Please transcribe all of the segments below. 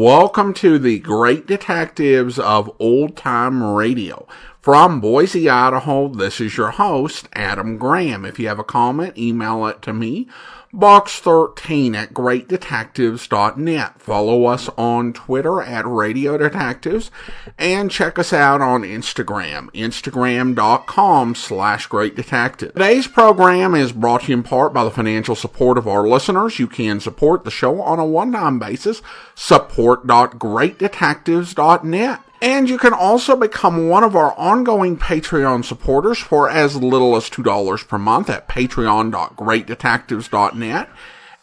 Welcome to the Great Detectives of Old Time Radio. From Boise, Idaho, this is your host, Adam Graham. If you have a comment, email it to me, box13@greatdetectives.net. Follow us on Twitter at Radio Detectives, and check us out on Instagram, instagram.com/greatdetectives. Today's program is brought to you in part by the financial support of our listeners. You can support the show on a one-time basis, support.greatdetectives.net. And you can also become one of our ongoing Patreon supporters for as little as $2 per month at patreon.greatdetectives.net.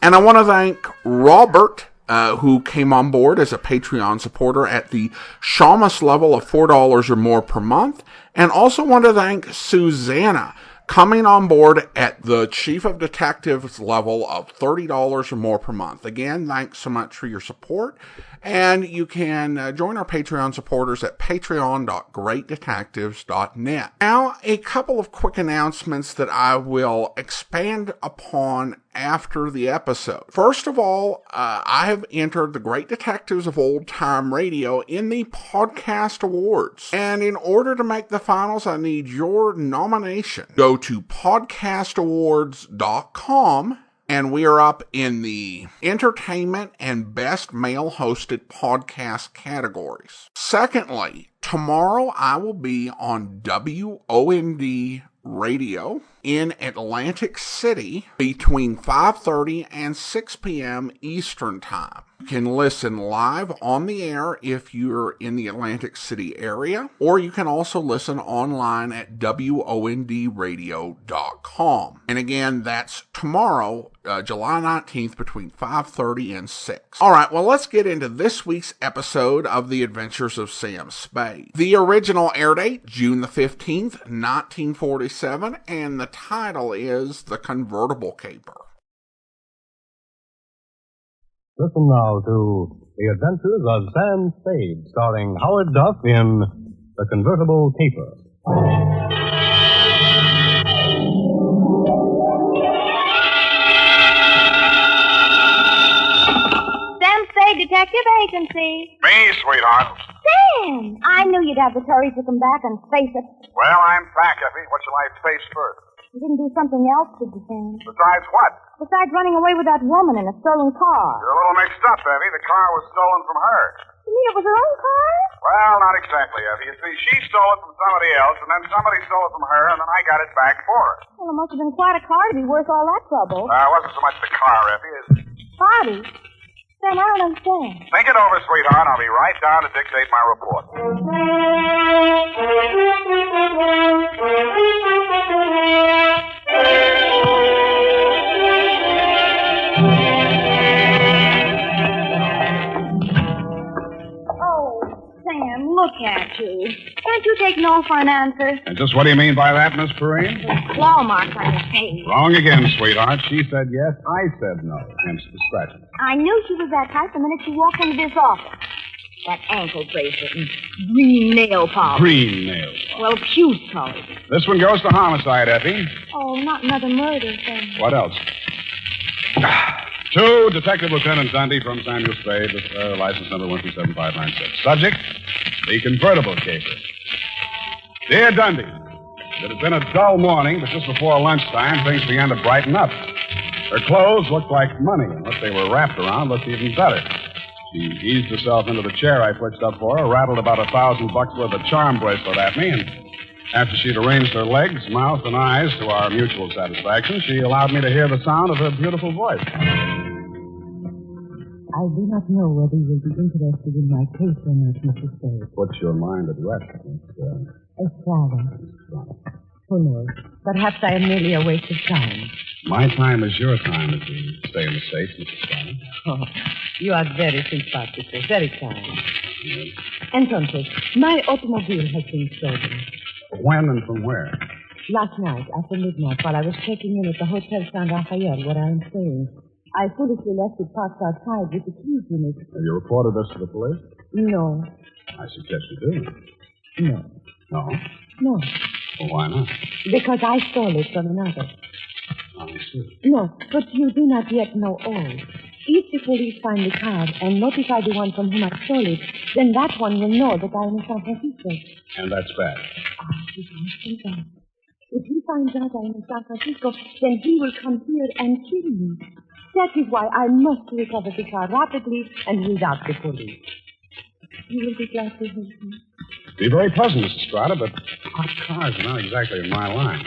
And I want to thank Robert, who came on board as a Patreon supporter at the Shamus level of $4 or more per month. And also want to thank Susanna, coming on board at the Chief of Detectives level of $30 or more per month. Again, thanks so much for your support. And you can join our Patreon supporters at patreon.greatdetectives.net. Now, a couple of quick announcements that I will expand upon after the episode. First of all, I have entered the Great Detectives of Old Time Radio in the Podcast Awards. And in order to make the finals, I need your nomination. Go to podcastawards.com. And we are up in the entertainment and best male-hosted podcast categories. Secondly, tomorrow I will be on WOND Radio in Atlantic City between 5:30 and 6 p.m. Eastern Time. You can listen live on the air if you're in the Atlantic City area, or you can also listen online at wondradio.com. And again, that's tomorrow, July 19th, between 5:30 and 6. All right, well, let's get into this week's episode of The Adventures of Sam Spade. The original air date, June the 15th, 1947, and the title is The Convertible Caper. Listen now to The Adventures of Sam Spade, starring Howard Duff in The Convertible Caper. Sam Spade Detective Agency. Me, sweetheart. Sam, I knew you'd have the courage to come back and face it. Well, I'm back, Effie. What shall I face first? You didn't do something else, did you, Sam? Besides what? Besides running away with that woman in a stolen car. You're a little mixed up, Effie. The car was stolen from her. You mean it was her own car? Well, not exactly, Effie. You see, she stole it from somebody else, and then somebody stole it from her, and then I got it back for her. Well, it must have been quite a car to be worth all that trouble. It wasn't so much the car, Effie, as... Party? Sam, I don't understand. Think it over, sweetheart. I'll be right down to dictate my report. Sam, look at you. Can't you take no for an answer? And just what do you mean by that, Miss Perrine? Claw marks on your face. Wrong again, sweetheart. She said yes, I said no. Hence the scratching. I knew she was that type the minute she walked into this office. That ankle bracelet and green nail polish. Green nails. Well, puce colored. This one goes to homicide, Effie. Oh, not another murder, Sam. What else? To Detective Lieutenant Dundee from Samuel Spade, with license number 127596. Subject, the convertible caper. Dear Dundee, it has been a dull morning, but just before lunchtime, things began to brighten up. Her clothes looked like money, and what they were wrapped around looked even better. She eased herself into the chair I pushed up for her, rattled about $1,000 worth of charm bracelet at me, and after she'd arranged her legs, mouth, and eyes to our mutual satisfaction, she allowed me to hear the sound of her beautiful voice. I do not know whether you will be interested in my case or not, Mr. Spade. Put your mind at rest, Miss Estrada. Who knows? Perhaps I am merely a waste of time. My time is your time, as we say in the States, Mrs. Stein. Oh, you are very simpático, very kind. Yes. Entonces, my automobile has been stolen. When and from where? Last night, after midnight, while I was checking in at the Hotel San Rafael, where I am staying, I foolishly left it parked outside with the keys in it. Have you reported this to the police? No. I suggest you do. No. No? No. Well, why not? Because I stole it from another. I see. No, but you do not yet know all. If the police find the car and notify the one from whom I stole it, then that one will know that I am in San Francisco. And that's bad. You can't think that. If he finds out I am in San Francisco, then he will come here and kill me. That is why I must recover the car rapidly and without the police. You will be glad to help me. Be very pleasant, Mrs. Strata, but hot cars are not exactly in my line.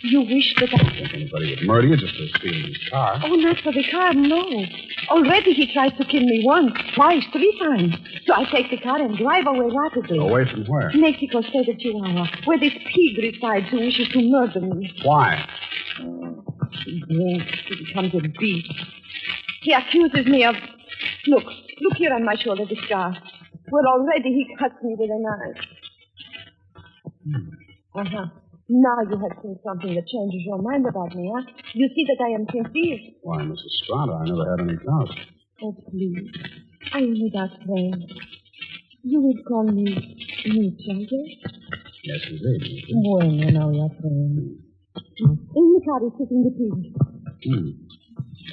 You wish that I... Think anybody would murder you just for stealing his car? Oh, not for the car, no. Already he tried to kill me once, twice, 3 times. So I take the car and drive away rapidly. Away from where? Mexico State of Chihuahua, where this pig resides who wishes to murder me. Why? He drinks, he becomes a beast. He accuses me of... Look here on my shoulder, the scar. Well, already he cuts me with a knife. Uh-huh. Now you have seen something that changes your mind about me, huh? You see that I am sincere. Why, Mrs. Strata, I never had any doubt. Oh, please. I am without friends. You would call me muchacho? Yes, indeed. Bueno, now we are friends. In the car is sitting the pig.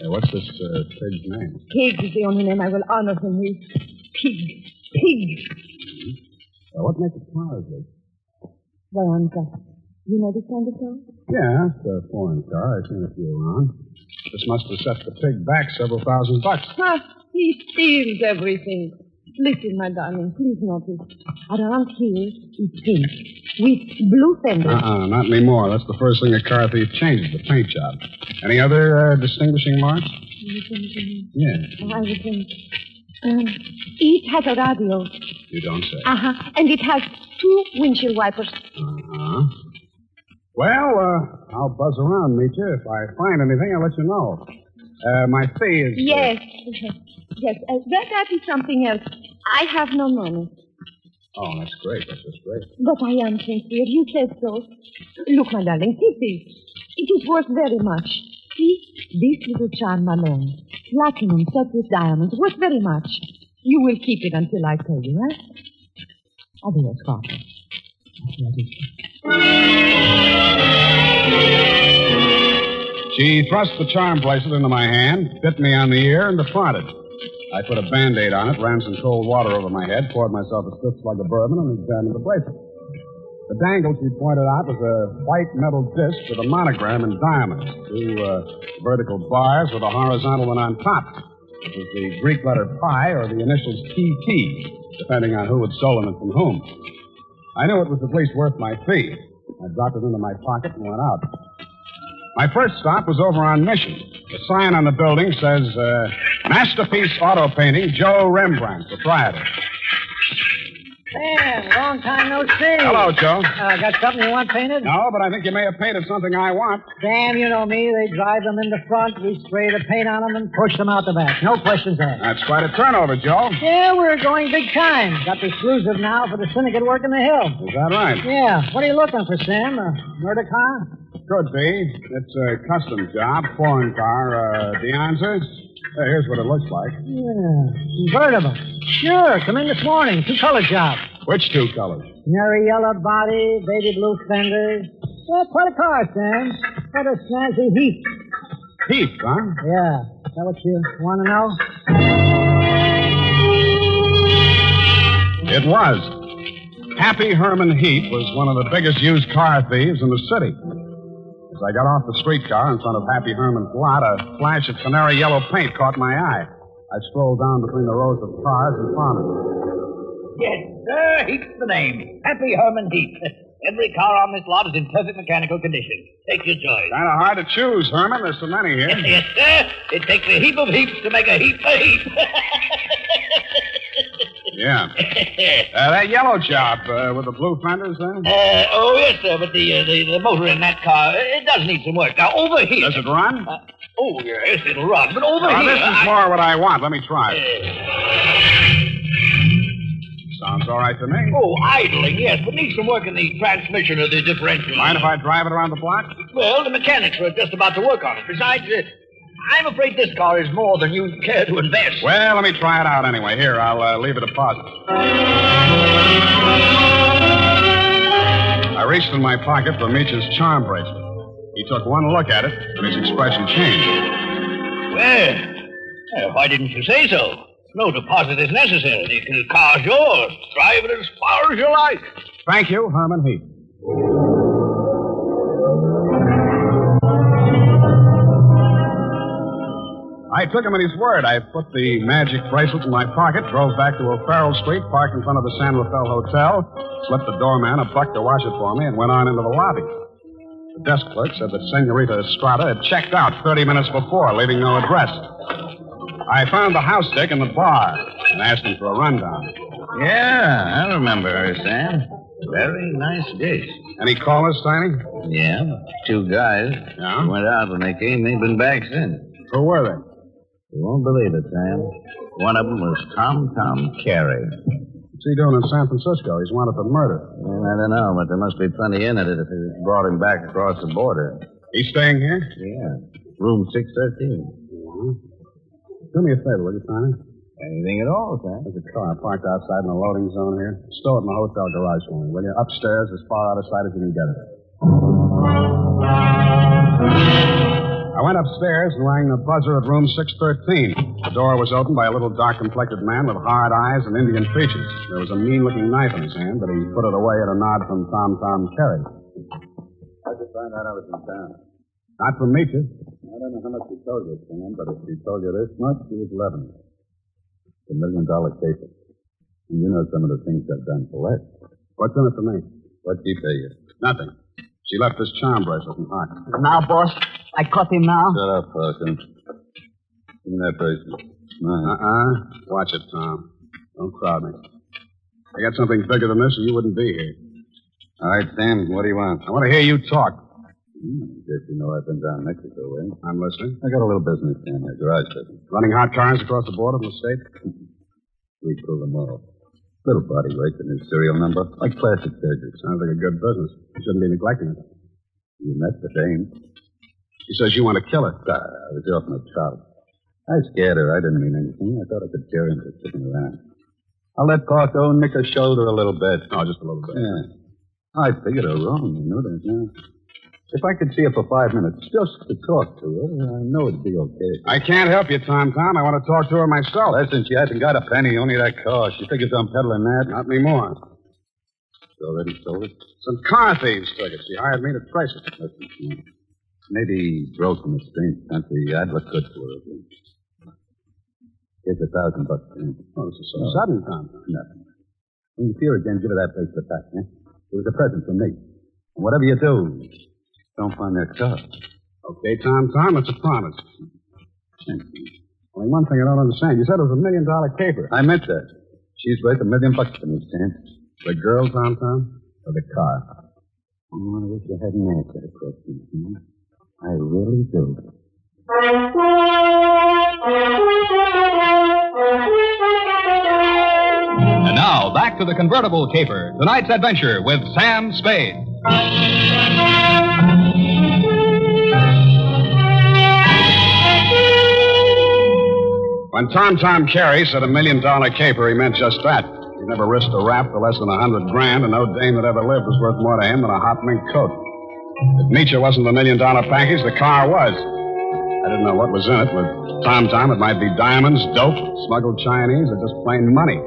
What's this pig's name? Pig is the only name I will honor him with. Pig. What makes it cars, Lee? Vayanka. You know this kind of car? Yeah, it's a foreign car. I've seen a few around. This must have set the pig back several $1,000. He steals everything. Listen, my darling, please notice. Around here is pink with blue fenders. Not anymore. That's the first thing a car thief changes, the paint job. Any other distinguishing marks? Yeah. I would think. It has a radio. You don't say. And it has 2 windshield wipers. Well, I'll buzz around, meet you. If I find anything, I'll let you know. My fee is... Yes. Yes. That is something else. I have no money. Oh, that's great. That's just great. But I am sincere. You said so. Look, my darling, keep this. It is worth very much. See, this little charm alone. Platinum set with diamonds. Worth very much. You will keep it until I tell you, eh? Adios, Father. She thrust the charm bracelet into my hand, bit me on the ear, and departed. I put a Band-Aid on it, ran some cold water over my head, poured myself a stiff slug of bourbon, and examined the bracelet. The dangle she pointed out was a white metal disc with a monogram in diamonds, 2 vertical bars with a horizontal one on top. It was the Greek letter pi or the initials TT, depending on who had stolen it from whom. I knew it was at least worth my fee. I dropped it into my pocket and went out. My first stop was over on Mission. The sign on the building says, Masterpiece Auto Painting, Joe Rembrandt, proprietor. Sam, long time no see. Hello, Joe. Got something you want painted? No, but I think you may have painted something I want. Sam, you know me. They drive them in the front. We spray the paint on them and push them out the back. No questions asked. That's quite a turnover, Joe. Yeah, we're going big time. Got the exclusive now for the syndicate work in the hill. Is that right? Yeah. What are you looking for, Sam? A murder car? Could be. It's a custom job, foreign car, Deonza. Here's what it looks like. Yeah. Convertible. Sure. Come in this morning. 2-color job. Which 2 colors? Canary yellow body, baby blue fenders. Yeah, quite a car, Sam. What a snazzy heap. Heap, huh? Yeah. Is that what you want to know? It was. Happy Herman Heap was one of the biggest used car thieves in the city. As I got off the streetcar in front of Happy Herman's lot, a flash of canary yellow paint caught my eye. I strolled down between the rows of cars and found it. Yes, sir, Heap's the name. Happy Herman Heap. Every car on this lot is in perfect mechanical condition. Take your choice. Kind of hard to choose, Herman. There's so many here. Yes, sir. It takes a heap of heaps to make a heap a heap. Yeah. That yellow job with the blue fenders, Oh, yes, sir, but the motor in that car, it does need some work. Now, over here... Does it run? Oh, yes, it'll run, but over here... This is more what I want. Let me try it. Sounds all right to me. Oh, idling, yes, but needs some work in the transmission or the differential. Mind if I drive it around the block? Well, the mechanics are just about to work on it. Besides, I'm afraid this car is more than you'd care to invest. Well, let me try it out anyway. Here, I'll leave a deposit. I reached in my pocket for Meech's charm bracelet. He took one look at it, and his expression changed. Well, Why didn't you say so? No deposit is necessary. The car's yours. Drive it as far as you like. Thank you, Herman Heath. I took him at his word. I put the magic bracelet in my pocket, drove back to O'Farrell Street, parked in front of the San Rafael Hotel, slipped the doorman a buck to wash it for me, and went on into the lobby. The desk clerk said that Senorita Estrada had checked out 30 minutes before, leaving no address. I found the house dick in the bar and asked him for a rundown. Yeah, I remember her, Sam. Very nice dish. Any callers, Tiny? Yeah, 2 guys. Yeah? Went out when they came. They've been back since. Who were they? You won't believe it, Sam. One of them was Tom Carey. What's he doing in San Francisco? He's wanted for murder. Well, I don't know, but there must be plenty in it if they brought him back across the border. He's staying here? Yeah. Room 613. Mm-hmm. Do me a favor, will you, Tiny? Anything at all, Sam. There's a car parked outside in the loading zone here. Stow it in the hotel garage for me, will you? Upstairs, as far out of sight as you can get it. I went upstairs and rang the buzzer at room 613. The door was opened by a little dark-complected man with hard eyes and Indian features. There was a mean-looking knife in his hand, but he put it away at a nod from Tom Carey. How'd you find out I was in town? Not from Meacher. I don't know how much he told you, Sam, but if he told you this much, he was 11. It's $1 million caper. And you know some of the things I've done for less. What's in it for me? What'd she pay you? Nothing. She left this charm bracelet in Hawk. Now, boss, I caught him now. Shut up, Parson. Give me that bracelet. Mine. Watch it, Tom. Don't crowd me. I got something bigger than this, or you wouldn't be here. All right, Sam, what do you want? I want to hear you talk. Guess you know I've been down Mexico way. I'm listening. I got a little business down there, garage business. Running hot cars across the border from the state? We pull them all. Little body weight and his serial number, like plastic surgery. Sounds like a good business. You shouldn't be neglecting it. You met the dame. She says you want to kill her. I was off my trout. I scared her. I didn't mean anything. I thought I could cure him for sitting around. I'll let Parco nick her shoulder a little bit. Oh, just a little bit. Yeah. I figured her wrong, you know that, yeah. If I could see her for 5 minutes, just to talk to her, I know it'd be okay. I can't help you, Tom. I want to talk to her myself. Listen, she hasn't got a penny, only that car. She figures I'm peddling that. Not anymore. She already sold it? Some car thieves took it. She hired me to trace it. Listen, maybe broke from a strange country. I'd look good for her again. Here's $1,000, Sam. Oh, this is so sudden, Tom. Nothing. When you see her again, give her that bracelet back, eh? It was a present from me. And whatever you do, don't find that car. Okay, Tom, it's a promise. Only one thing I don't understand. You said it was $1 million caper. I meant that. She's worth $1 million to me, Sam. The girl, Tom? Or the car? Oh, I wish you hadn't asked that question, Sam. I really do. And now, back to the Convertible Caper, tonight's adventure with Sam Spade. When Tom Carey said $1 million caper, he meant just that. He never risked a rap for less than $100,000, and no dame that ever lived was worth more to him than a hot mink coat. If Nietzsche wasn't the $1 million package, the car was. I didn't know what was in it. With Tom, it might be diamonds, dope, smuggled Chinese, or just plain money.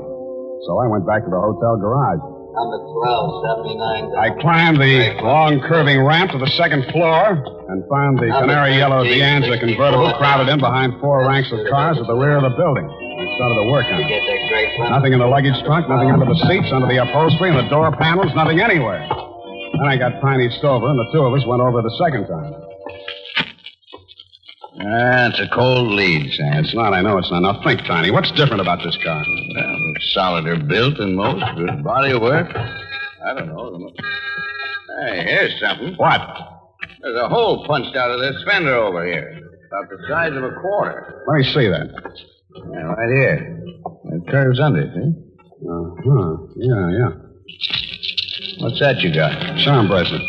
So I went back to the hotel garage. Number 1279. I climbed the long, curving ramp to the second floor and found the canary yellow Deanza convertible crowded in behind 4 ranks of cars at the rear of the building. I started to work on it. Nothing in the luggage trunk, nothing under the seats, under the upholstery, and the door panels, nothing anywhere. Then I got Tiny Stover, and the 2 of us went over the second time. It's a cold lead, Sam. It's not, I know it's not. Now think, Tiny, what's different about this car? Well, it's solider built than most. Good body work. I don't know. Hey, here's something. What? There's a hole punched out of this fender over here. About the size of a quarter. Let me see that. Yeah, right here. It curves under, see? Yeah. What's that you got? Charm bracelet.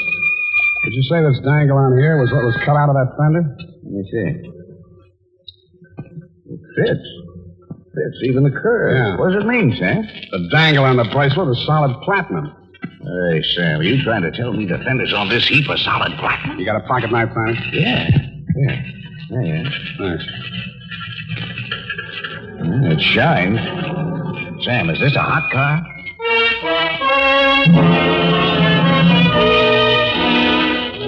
Did you say this dangle on here was what was cut out of that fender? Let me see. It fits. Fits even the curve. Yeah. What does it mean, Sam? The dangle on the bracelet is solid platinum. Hey, Sam, are you trying to tell me the fenders on this heap are solid platinum? You got a pocket knife, Tiny? Yeah. There you are. Thanks. It shines. Sam, is this a hot car?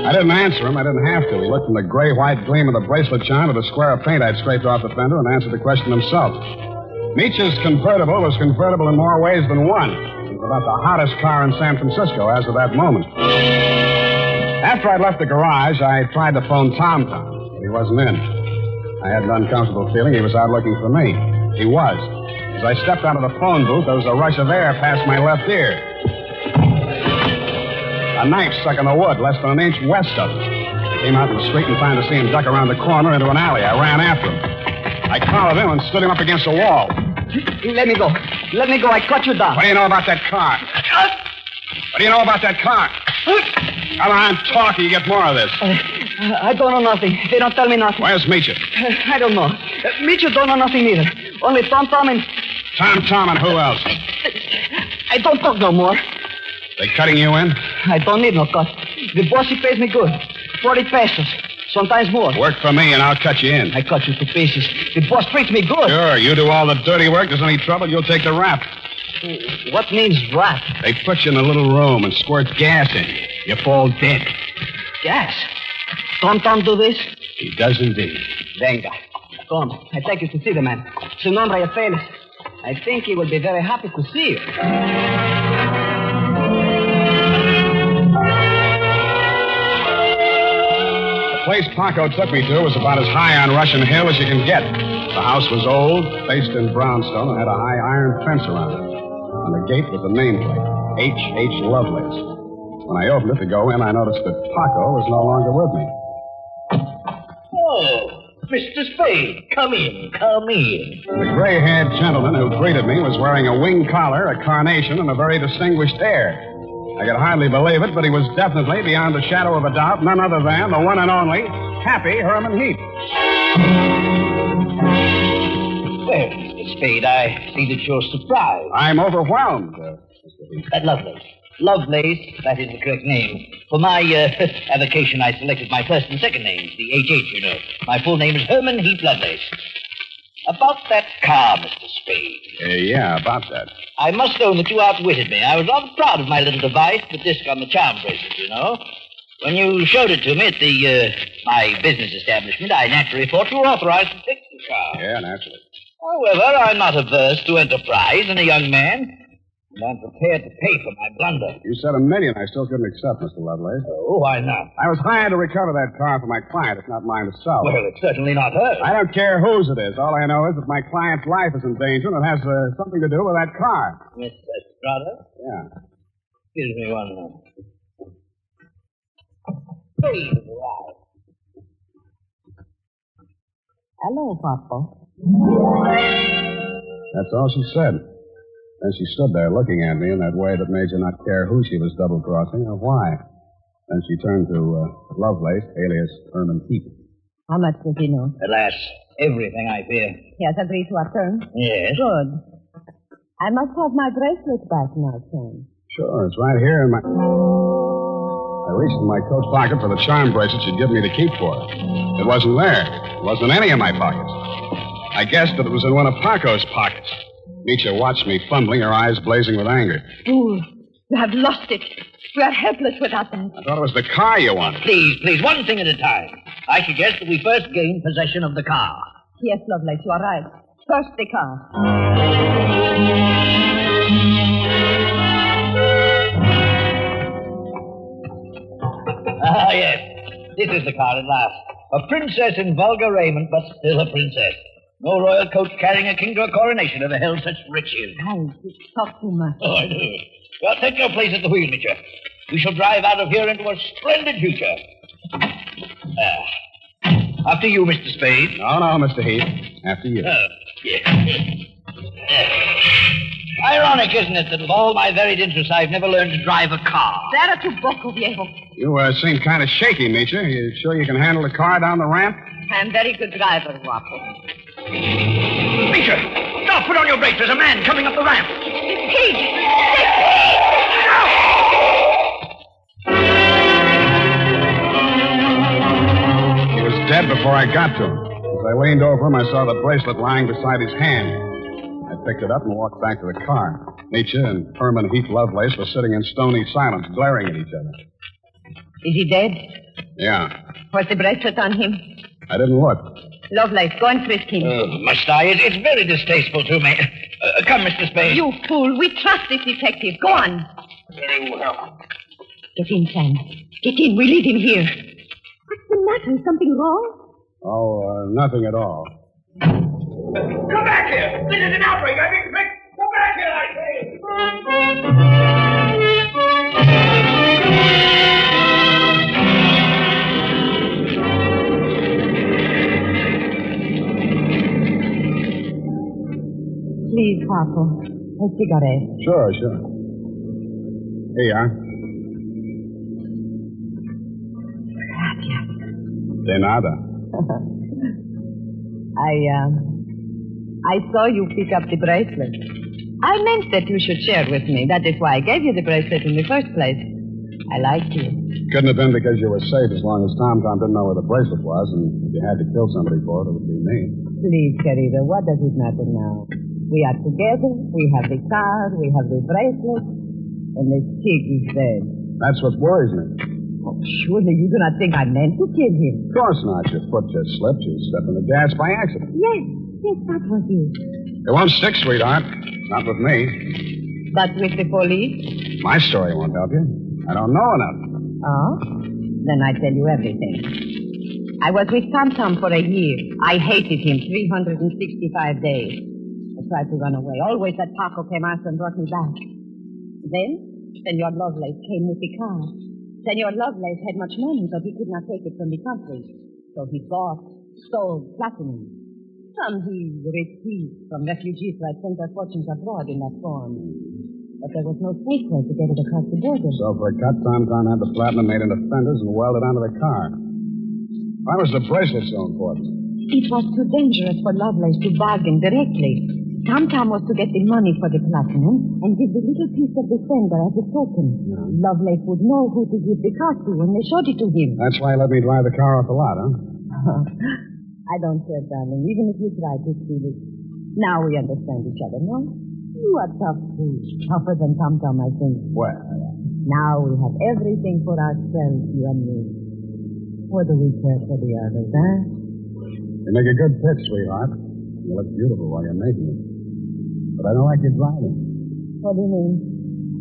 I didn't answer him. I didn't have to. He looked from the gray-white gleam of the bracelet chime to the square of paint I'd scraped off the fender and answered the question himself. Meech's convertible was convertible in more ways than one. It was about the hottest car in San Francisco as of that moment. After I'd left the garage, I tried to phone Tom, but he wasn't in. I had an uncomfortable feeling he was out looking for me. He was. As I stepped out of the phone booth, there was a rush of air past my left ear. A knife stuck in the wood less than an inch west of us. I came out in the street in time to see him duck around the corner into an alley. I ran after him. I collared him and stood him up against the wall. Let me go. Let me go. I cut you down. What do you know about that car? What do you know about that car? Come on, talk, or you get more of this. I don't know nothing. They don't tell me nothing. Where's Meecher? I don't know. Meecher don't know nothing either. Only Tom and... Tom and who else? I don't talk no more. They cutting you in? I don't need no cut. The boss, he pays me good. 40 pesos. Sometimes more. Work for me and I'll cut you in. I cut you to pieces. The boss treats me good. Sure, you do all the dirty work. There's any trouble, you'll take the rap. What means rap? They put you in a little room and squirt gas in you. You fall dead. Gas? Tom do this? He does indeed. Venga. Tom, I take you to see the man. Su nombre es Félix. I think he will be very happy to see you. The place Paco took me to was about as high on Russian Hill as you can get. The house was old, faced in brownstone, and had a high iron fence around it. On the gate was a nameplate, H.H. Lovelace. When I opened it to go in, I noticed that Paco was no longer with me. Oh, Mr. Spade, come in. The gray-haired gentleman who greeted me was wearing a wing collar, a carnation, and a very distinguished air. I could hardly believe it, but he was definitely, beyond the shadow of a doubt, none other than the one and only Happy Herman Heap. Well, Mr. Spade, I see that you're surprised. I'm overwhelmed, Mr. Heap. Lovelace. Lovelace, that is the correct name. For my avocation, I selected my first and second names, the H.H., you know. My full name is Herman Heap Lovelace. About that car, Mr. Spade. Yeah, about that. I must own that you outwitted me. I was rather proud of my little device, the disc on the charm bracelet, you know. When you showed it to me at the my business establishment, I naturally thought you were authorized to fix the car. Yeah, naturally. However, I'm not averse to enterprise in a young man, and I'm prepared to pay for my blunder. You said $1 million I still couldn't accept, Mr. Lovelace. Oh, why not? I was hired to recover that car for my client. It's not mine to sell. Well, it's certainly not hers. I don't care whose it is. All I know is that my client's life is in danger, and it has something to do with that car. Miss Estrada? Yeah. Excuse me one moment. Please arrive. Hello, Papa. That's all she said. Then she stood there looking at me in that way that made you not care who she was double-crossing or why. Then she turned to Lovelace, alias Herman Heap. How much does he know? Alas, everything, I fear. He has agreed to our terms? Yes. Good. I must have my bracelet back now, Sam. Sure, it's right here in my... I reached in my coat pocket for the charm bracelet she'd given me to keep for her. It wasn't there. It wasn't in any of my pockets. I guessed that it was in one of Paco's pockets. Meecha watched me fumbling, her eyes blazing with anger. Fool. You have lost it. We are helpless without them. I thought it was the car you wanted. Please, one thing at a time. I suggest that we first gain possession of the car. Yes, Lovelace, you are right. First the car. Ah, yes. This is the car at last. A princess in vulgar raiment, but still a princess. No royal coach carrying a king to a coronation ever held such riches. Oh, you talk too much. Oh, I do. Well, take your place at the wheel, Mitcher. We shall drive out of here into a splendid future. After you, Mr. Spade. No, Mr. Heath. After you. Yes. Ironic, isn't it, that with all my varied interests, I've never learned to drive a car. Será tu poco, viejo. You seem kind of shaky, Meecha. You sure you can handle the car down the ramp? I'm very good driver, Guapo. Meecha, stop! Put on your brakes. There's a man coming up the ramp. Pete! He was dead before I got to him. It was As I leaned over him, I saw the bracelet lying beside his hand. I picked it up and walked back to the car. Nietzsche and Herman Heath Lovelace were sitting in stony silence, glaring at each other. Is he dead? Yeah. Was the bracelet on him? I didn't look. Lovelace, go and frisk him. Must I? It's very distasteful to me. Come, Mr. Spade. You fool. We trust this detective. Go on. Very well. Get in, Sam. Get in. We leave him here. What's the matter? Is something wrong? Oh, nothing at all. Come back here! This is an outbreak! I think, Rick! Come back here, I say! Please, Harpo. A cigarette. Sure. Here you are. Gracias. De nada. I saw you pick up the bracelet. I meant that you should share with me. That is why I gave you the bracelet in the first place. I liked you. Couldn't have been because you were safe as long as Tom didn't know where the bracelet was, and if you had to kill somebody for it, it would be me. Please, querido, what does it matter now? We are together, we have the car, we have the bracelet, and the chick is dead. That's what worries me. Oh, surely you do not think I meant to kill him. Of course not. Your foot just slipped. You stepped on the gas by accident. Yes, that was it. It won't stick, sweetheart. Not with me. But with the police? My story won't help you. I don't know enough. Oh? Then I tell you everything. I was with Tom for a year. I hated him 365 days. I tried to run away. Always that Paco came after and brought me back. Then, Senor Lovelace came with the car. Senor Lovelace had much money, but he could not take it from the country. So he bought, sold platinum. Some he received from refugees who had sent their fortunes abroad in that form. But there was no safe way to get it across the border. So for a cut, Tom had the platinum made into fenders and welded onto the car. Why was the bracelet so important? It was too dangerous for Lovelace to bargain directly. Tom was to get the money for the platinum and give the little piece of the fender as a token. Yeah. Lovelace would know who to give the car to when they showed it to him. That's why he let me drive the car off the lot, huh? I don't care, darling, even if you try to steal it. Now we understand each other, no? You are tough, too. Tougher than Tom, I think. Well, now we have everything for ourselves, you and me. What do we care for the others, huh? You make a good pitch, sweetheart. You look beautiful while you're making it. But I don't like you driving. What do you mean?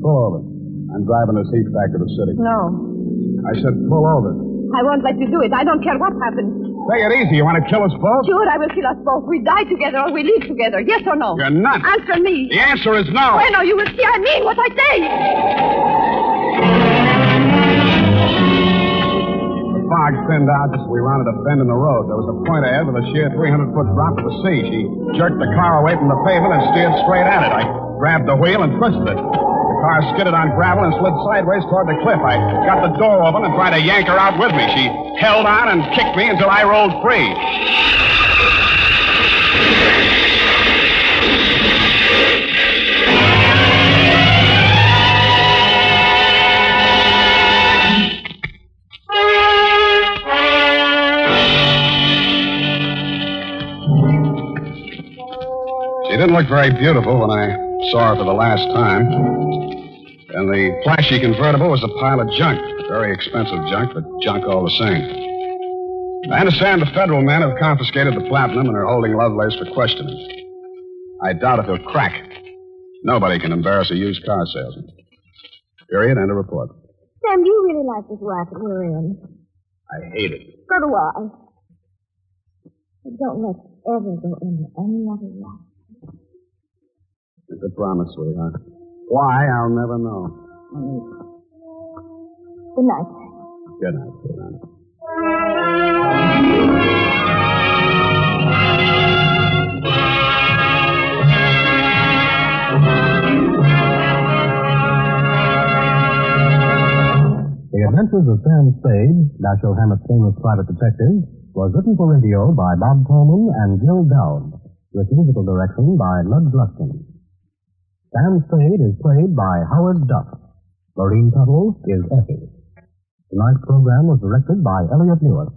Pull over. I'm driving this heat back to the city. No. I said pull over. I won't let you do it. I don't care what happens. Take it easy. You want to kill us both? Sure, I will kill us both. We die together or we live together. Yes or no? You're nuts. Answer me. The answer is no. Bueno, you will see I mean what I say. The fog thinned out just as we rounded a bend in the road. There was a point ahead with a sheer 300-foot drop to the sea. She jerked the car away from the pavement and steered straight at it. I grabbed the wheel and twisted it. The car skidded on gravel and slid sideways toward the cliff. I got the door open and tried to yank her out with me. She held on and kicked me until I rolled free. She didn't look very beautiful when I saw her for the last time. And the flashy convertible was a pile of junk. Very expensive junk, but junk all the same. I understand the federal men have confiscated the platinum and are holding Lovelace for questioning. I doubt if he'll crack. Nobody can embarrass a used car salesman. Period. End of report. Sam, do you really like this racket we're in? I hate it. So do I. Don't let's ever go into any other life. It's a promise, sweetheart. Why, I'll never know. Good night. Good night, sweetheart. The Adventures of Sam Spade, Dashiell Hammett's famous private detective, was written for radio by Bob Coleman and Gil Dowd, with musical direction by Lud Gluskin. Sam Spade is played by Howard Duff. Lorene Tuttle is Effie. Tonight's program was directed by Elliot Lewis.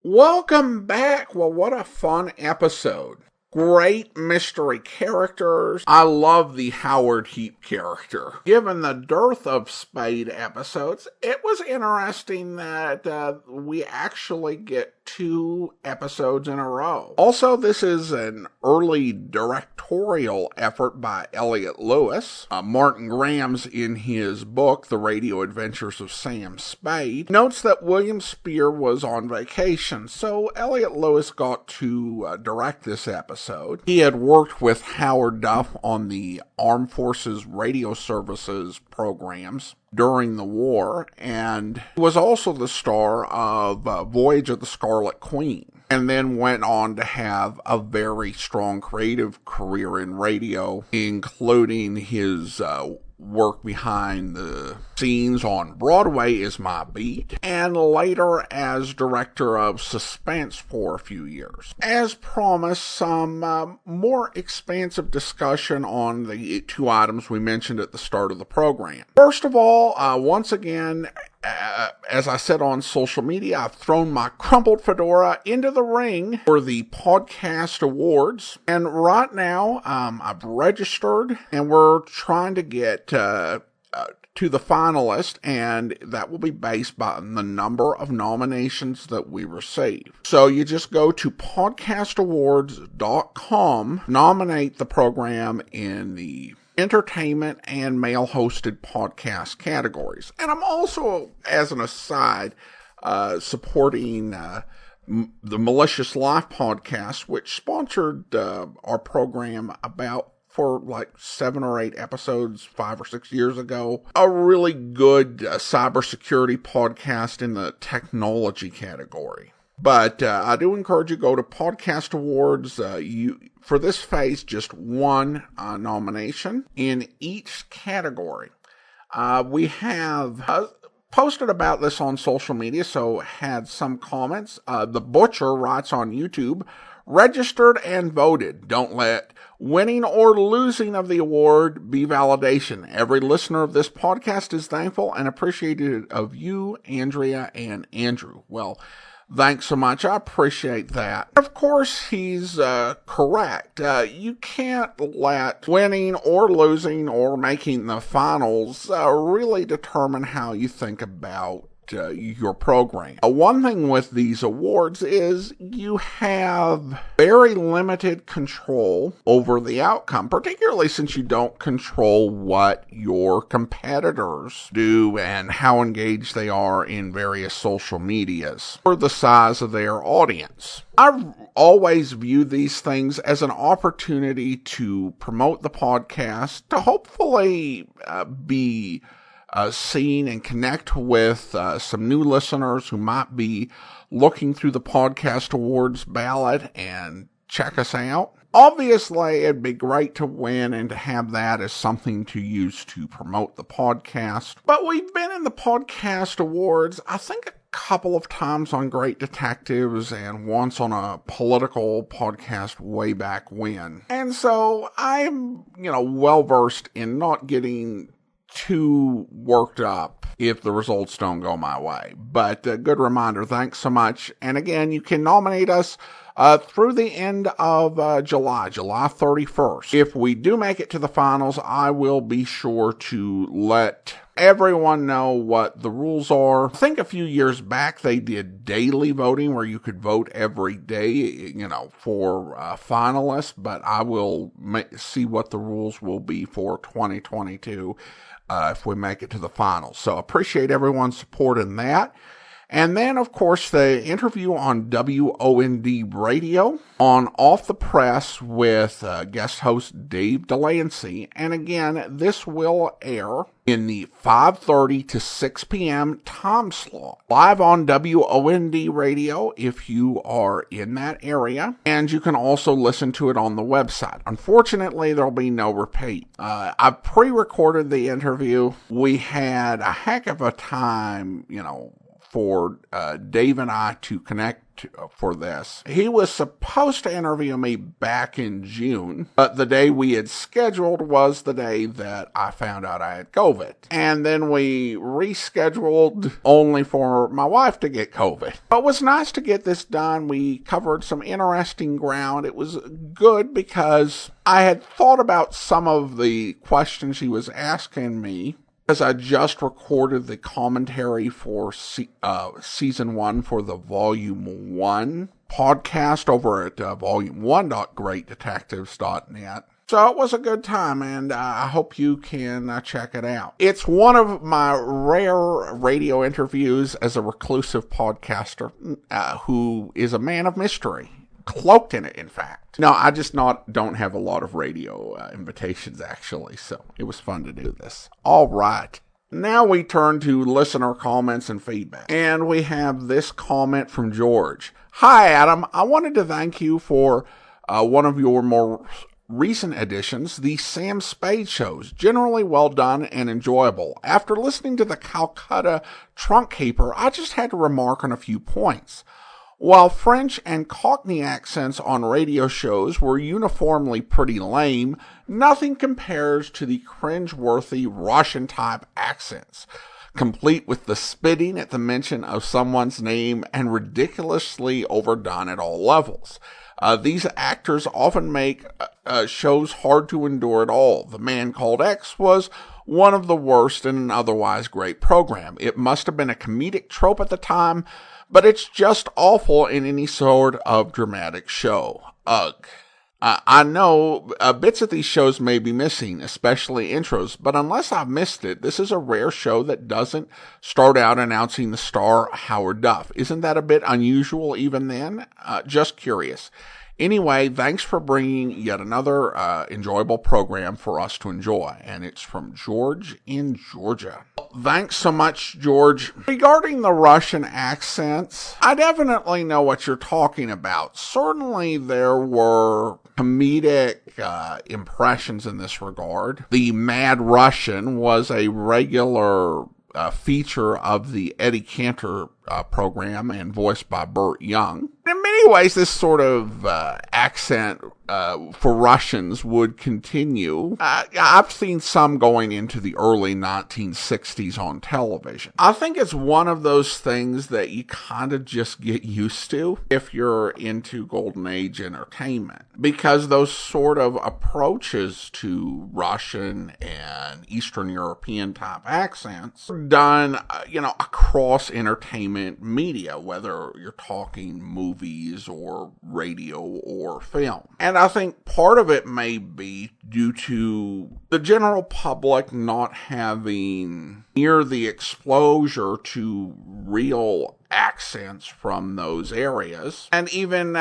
Welcome back. Well, what a fun episode. Great mystery characters. I love the Howard Heap character. Given the dearth of Spade episodes, it was interesting that we actually get 2 episodes in a row. Also, this is an early directorial effort by Elliot Lewis. Martin Graham's, in his book, The Radio Adventures of Sam Spade, notes that William Spear was on vacation, so Elliot Lewis got to direct this episode. He had worked with Howard Duff on the Armed Forces Radio Services programs during the war, and was also the star of Voyage of the Scarlet Queen, and then went on to have a very strong creative career in radio, including his work behind the scenes on Broadway Is My Beat, and later as director of Suspense for a few years. As promised, some more expansive discussion on the 2 items we mentioned at the start of the program. First of all, once again, as I said on social media, I've thrown my crumpled fedora into the ring for the podcast awards. And right now, I've registered and we're trying to get to the finalist, and that will be based on the number of nominations that we receive. So you just go to podcastawards.com, nominate the program in the entertainment and male-hosted podcast categories. And I'm also, as an aside, supporting the Malicious Life podcast, which sponsored our program for like 7 or 8 episodes 5 or 6 years ago. A really good cybersecurity podcast in the technology category. But I do encourage you to go to Podcast Awards. For this phase, just 1 nomination in each category. We have posted about this on social media, so had some comments. The Butcher writes on YouTube, registered and voted. Don't let winning or losing of the award be validation. Every listener of this podcast is thankful and appreciative of you, Andrea, and Andrew. Well, thanks so much. I appreciate that. Of course, he's correct. You can't let winning or losing or making the finals really determine how you think about your program. One thing with these awards is you have very limited control over the outcome, particularly since you don't control what your competitors do and how engaged they are in various social medias or the size of their audience. I've always viewed these things as an opportunity to promote the podcast, to hopefully be seen and connect with some new listeners who might be looking through the Podcast Awards ballot and check us out. Obviously, it'd be great to win and to have that as something to use to promote the podcast. But we've been in the Podcast Awards, I think, a couple of times on Great Detectives and once on a political podcast way back when. And so I'm, well-versed in not getting too worked up if the results don't go my way. But good reminder. Thanks so much. And again, you can nominate us through the end of July 31st. If we do make it to the finals, I will be sure to let everyone know what the rules are. I think a few years back they did daily voting where you could vote every day, for finalists, but I will see what the rules will be for 2022 if we make it to the finals. So appreciate everyone's support in that. And then, of course, the interview on WOND Radio on Off the Press with guest host Dave Delancey. And again, this will air in the 5:30 to 6 p.m. time slot, live on WOND Radio if you are in that area. And you can also listen to it on the website. Unfortunately, there'll be no repeat. I've pre-recorded the interview. We had a heck of a time, for Dave and I to connect for this. He was supposed to interview me back in June, but the day we had scheduled was the day that I found out I had COVID. And then we rescheduled only for my wife to get COVID. But it was nice to get this done. We covered some interesting ground. It was good because I had thought about some of the questions he was asking me, as I just recorded the commentary for Season 1 for the Volume 1 podcast over at volume1.greatdetectives.net. So it was a good time, and I hope you can check it out. It's one of my rare radio interviews as a reclusive podcaster who is a man of mystery. Cloaked in it, in fact. No, I just don't have a lot of radio invitations, actually, so it was fun to do this. All right. Now we turn to listener comments and feedback. And we have this comment from George. Hi, Adam. I wanted to thank you for one of your more recent editions, the Sam Spade shows. Generally well done and enjoyable. After listening to the Calcutta Trunk Keeper, I just had to remark on a few points. While French and Cockney accents on radio shows were uniformly pretty lame, nothing compares to the cringe-worthy Russian-type accents, complete with the spitting at the mention of someone's name and ridiculously overdone at all levels. These actors often make shows hard to endure at all. The Man Called X was one of the worst in an otherwise great program. It must have been a comedic trope at the time, but it's just awful in any sort of dramatic show. Ugh. I know bits of these shows may be missing, especially intros, but unless I've missed it, this is a rare show that doesn't start out announcing the star Howard Duff. Isn't that a bit unusual even then? Just curious. Anyway, thanks for bringing yet another enjoyable program for us to enjoy. And it's from George in Georgia. Thanks so much, George. Regarding the Russian accents, I definitely know what you're talking about. Certainly there were comedic impressions in this regard. The Mad Russian was a regular feature of the Eddie Cantor program and voiced by Burt Young. In many ways, this sort of accent for Russians would continue. I've seen some going into the early 1960s on television. I think it's one of those things that you kind of just get used to if you're into Golden Age entertainment, because those sort of approaches to Russian and Eastern European type accents are done, across entertainment media, whether you're talking movies or radio or film. And I think part of it may be due to the general public not having near the exposure to real accents from those areas, and even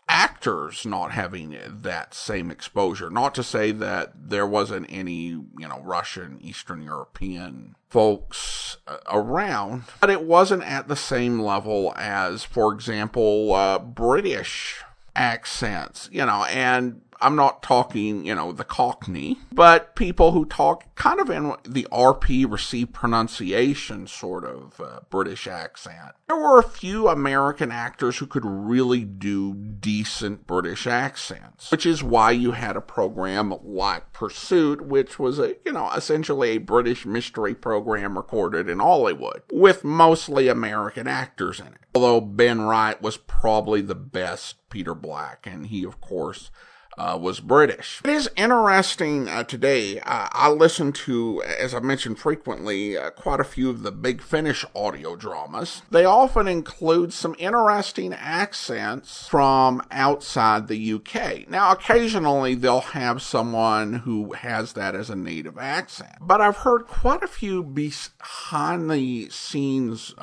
actors not having that same exposure. Not to say that there wasn't any, Russian, Eastern European folks around, but it wasn't at the same level as, for example, British accents, and I'm not talking, the Cockney, but people who talk kind of in the RP received pronunciation sort of British accent. There were a few American actors who could really do decent British accents, which is why you had a program like Pursuit, which was essentially a British mystery program recorded in Hollywood, with mostly American actors in it. Although Ben Wright was probably the best Peter Black, and he, of course, was British. It is interesting today. I listen to, as I mentioned frequently, quite a few of the Big Finish audio dramas. They often include some interesting accents from outside the UK. Now, occasionally they'll have someone who has that as a native accent. But I've heard quite a few behind the scenes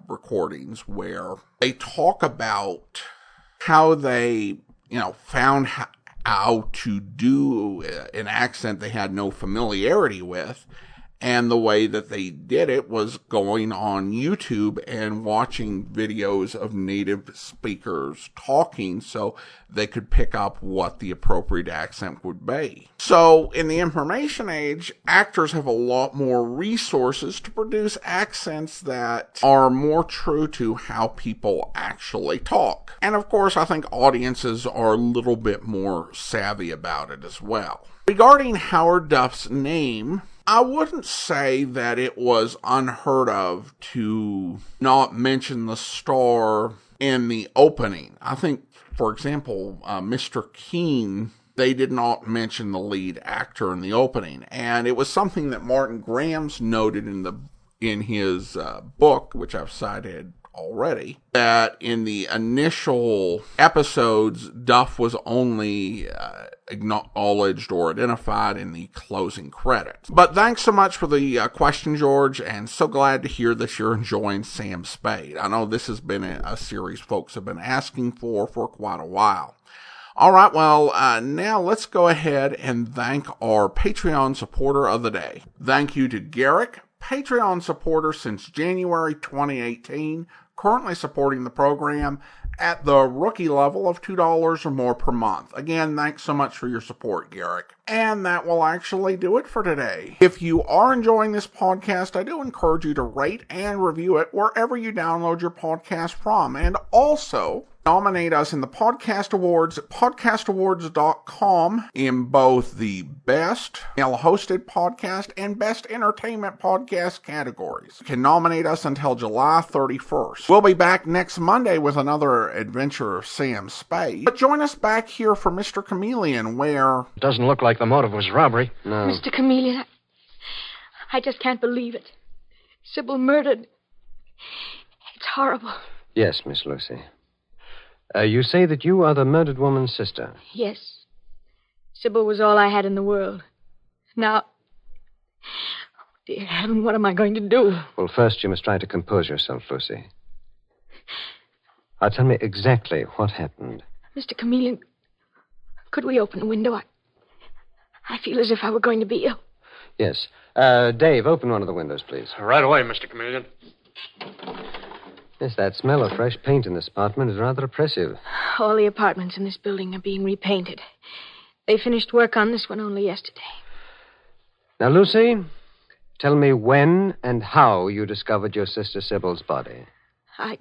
recordings where they talk about how they, found how to do an accent they had no familiarity with, And the way that they did it was going on YouTube and watching videos of native speakers talking so they could pick up what the appropriate accent would be. So in the information age, actors have a lot more resources to produce accents that are more true to how people actually talk. And of course, I think audiences are a little bit more savvy about it as well. Regarding Howard Duff's name, I wouldn't say that it was unheard of to not mention the star in the opening. I think, for example, Mr. Keene, they did not mention the lead actor in the opening. And it was something that Martin Grams noted in his book, which I've cited already, that in the initial episodes, Duff was only acknowledged or identified in the closing credits. But thanks so much for the question, George, and so glad to hear that you're enjoying Sam Spade. I know this has been a series folks have been asking for quite a while. All right, well, now let's go ahead and thank our Patreon supporter of the day. Thank you to Garrick, Patreon supporter since January 2018, currently supporting the program at the rookie level of $2 or more per month. Again, thanks so much for your support, Garrick. And that will actually do it for today. If you are enjoying this podcast, I do encourage you to rate and review it wherever you download your podcast from. And also, nominate us in the Podcast Awards at podcastawards.com in both the Best Male-Hosted Podcast and Best Entertainment Podcast categories. You can nominate us until July 31st. We'll be back next Monday with another adventure of Sam Spade. But join us back here for Mr. Chameleon, where... It doesn't look like the motive was robbery. No. Mr. Chameleon, I just can't believe it. Sybil murdered. It's horrible. Yes, Miss Lucy. You say that you are the murdered woman's sister? Yes. Sybil was all I had in the world. Now, dear heaven, what am I going to do? Well, first you must try to compose yourself, Lucy. Tell me exactly what happened. Mr. Chameleon, could we open a window? I feel as if I were going to be ill. Yes. Dave, open one of the windows, please. Right away, Mr. Chameleon. Yes, that smell of fresh paint in this apartment is rather oppressive. All the apartments in this building are being repainted. They finished work on this one only yesterday. Now, Lucy, tell me when and how you discovered your sister Sybil's body. I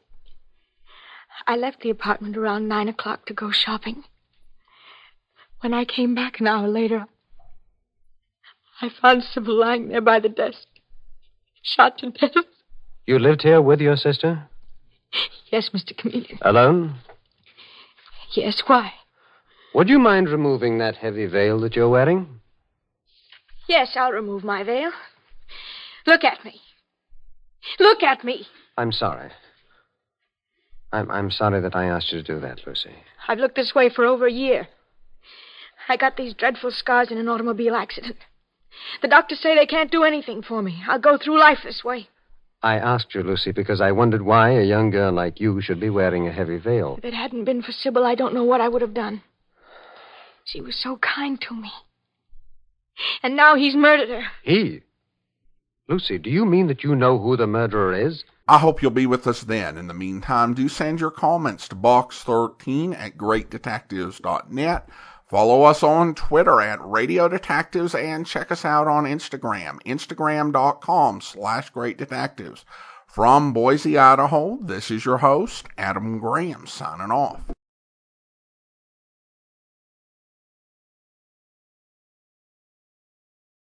left the apartment around 9 o'clock to go shopping. When I came back an hour later, I found Sybil lying there by the desk, shot to death. You lived here with your sister? Yes, Mr. Chameleon. Alone? Yes, why? Would you mind removing that heavy veil that you're wearing? Yes, I'll remove my veil. Look at me. Look at me. I'm sorry. I'm sorry that I asked you to do that, Lucy. I've looked this way for over a year. I got these dreadful scars in an automobile accident. The doctors say they can't do anything for me. I'll go through life this way. I asked you, Lucy, because I wondered why a young girl like you should be wearing a heavy veil. If it hadn't been for Sybil, I don't know what I would have done. She was so kind to me. And now he's murdered her. He? Lucy, do you mean that you know who the murderer is? I hope you'll be with us then. In the meantime, do send your comments to box13@greatdetectives.net. Follow us on Twitter at Radio Detectives and check us out on Instagram, instagram.com/greatdetectives. From Boise, Idaho, this is your host, Adam Graham, signing off.